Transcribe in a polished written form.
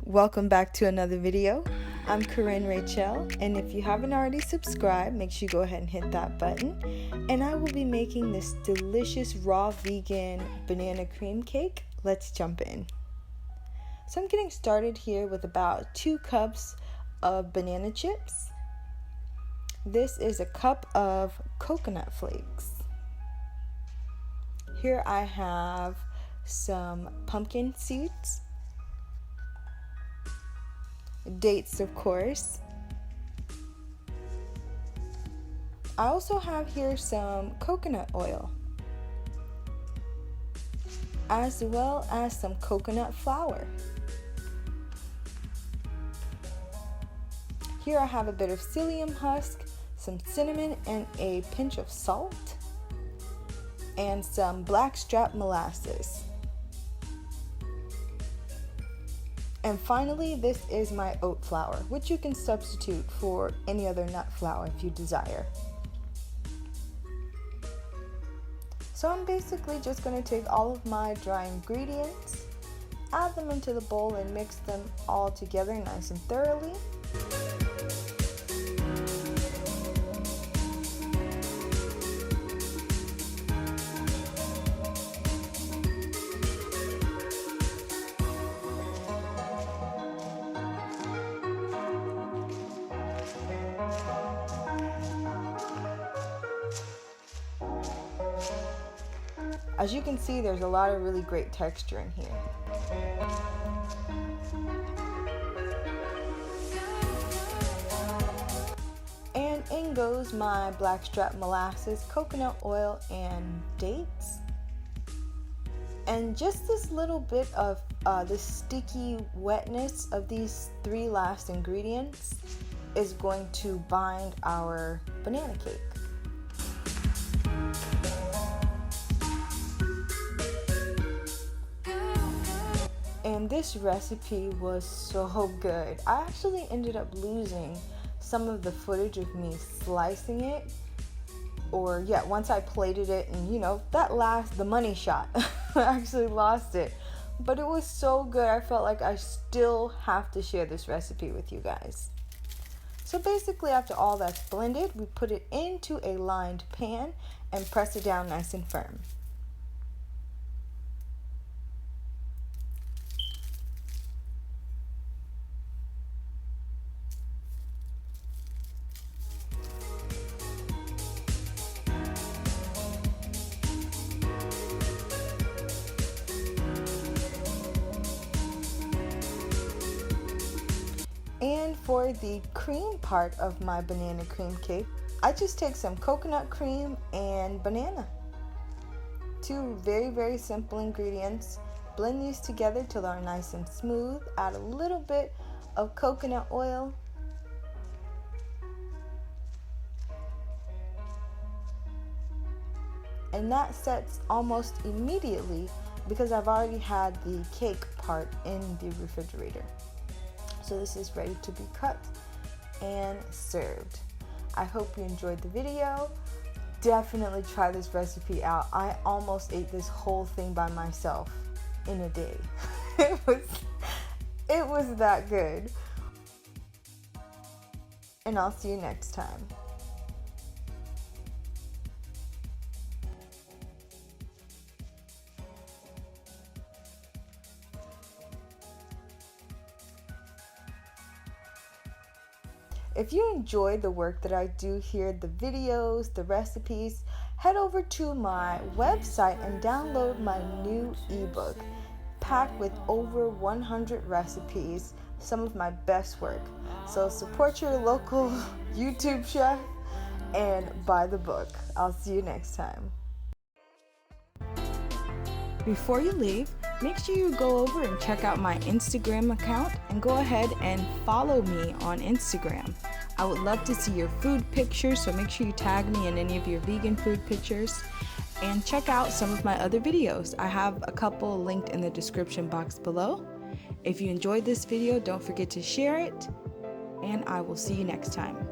Welcome back to another video. I'm Korenn Rachelle, and if you haven't already subscribed, make sure you go ahead and hit that button. And I will be making this delicious raw vegan banana cream cake. Let's jump in. So I'm getting started here with about 2 cups of banana chips. This is a cup of coconut flakes. Here I have some pumpkin seeds, dates of course. I also have here some coconut oil, as well as some coconut flour. Here I have a bit of psyllium husk, some cinnamon, and a pinch of salt, and some blackstrap molasses. And finally, this is my oat flour, which you can substitute for any other nut flour if you desire. So I'm basically just going to take all of my dry ingredients, add them into the bowl, and mix them all together nice and thoroughly. As you can see, there's a lot of really great texture in here. And in goes my blackstrap molasses, coconut oil, and dates. And just this little bit of the sticky wetness of these 3 last ingredients is going to bind our banana cake. And this recipe was so good. I actually ended up losing some of the footage of me slicing it, or once I plated it, and the money shot. I actually lost it, but it was so good. I felt like I still have to share this recipe with you guys. So basically, after all that's blended, we put it into a lined pan and press it down nice and firm. And for the cream part of my banana cream cake, I just take some coconut cream and banana. 2 very, very simple ingredients. Blend these together till they're nice and smooth. Add a little bit of coconut oil. And that sets almost immediately because I've already had the cake part in the refrigerator. So this is ready to be cut and served. I hope you enjoyed the video. Definitely try this recipe out. I almost ate this whole thing by myself in a day. It was that good. And I'll see you next time. If you enjoyed the work that I do here, the videos, the recipes, head over to my website and download my new ebook packed with over 100 recipes, some of my best work. So support your local YouTube chef and buy the book. I'll see you next time. Before you leave, make sure you go over and check out my Instagram account and go ahead and follow me on Instagram. I would love to see your food pictures, so make sure you tag me in any of your vegan food pictures. And check out some of my other videos. I have a couple linked in the description box below. If you enjoyed this video, don't forget to share it, and I will see you next time.